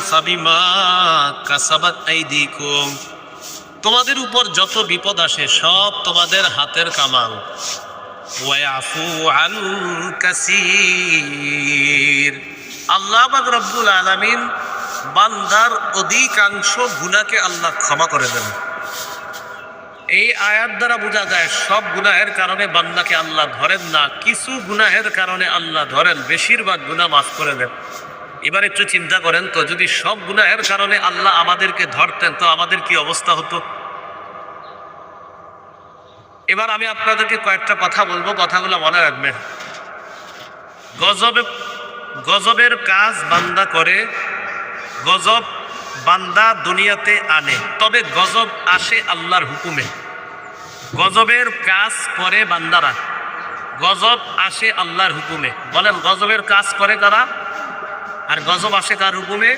ফাবিমা কাসাবাত আইদিকুম, তোমাদের উপর যত বিপদ আসে সব তোমাদের হাতের কামাল। ওয়ায়াফু আন কাসীর, আল্লাহ পাক রব্বুল আলামিন বান্দার অধিকাংশ গুনাহকে আল্লাহ ক্ষমা করে দেন। এই আয়াত দ্বারা বোঝা যায় সব গুনাহের কারণে বান্দাকে আল্লাহ ধরেন না, কিছু গুনাহের কারণে আল্লাহ ধরেন, বেশিরভাগ গুনাহ মাফ করে দেন। এবার একটু চিন্তা করেন তো, যদি সব গুনাহের কারণে আল্লাহ আমাদেরকে ধরতেন তো আমাদের কি অবস্থা হতো? এবার আমি আপনাদেরকে কয়েকটা কথা বলবো, কথাগুলো মনে রাখবেন। গজবের কাজ বান্দা করে, গজব বান্দা দুনিয়াতে আনে, তবে গজব আসে আল্লাহর হুকুমে। গজবের কাজ করে বান্দারা, গজব আসে আল্লাহর হুকুমে। বলেন, গজবের কাজ করে কারা আর গজব আসে কার হুকুমে?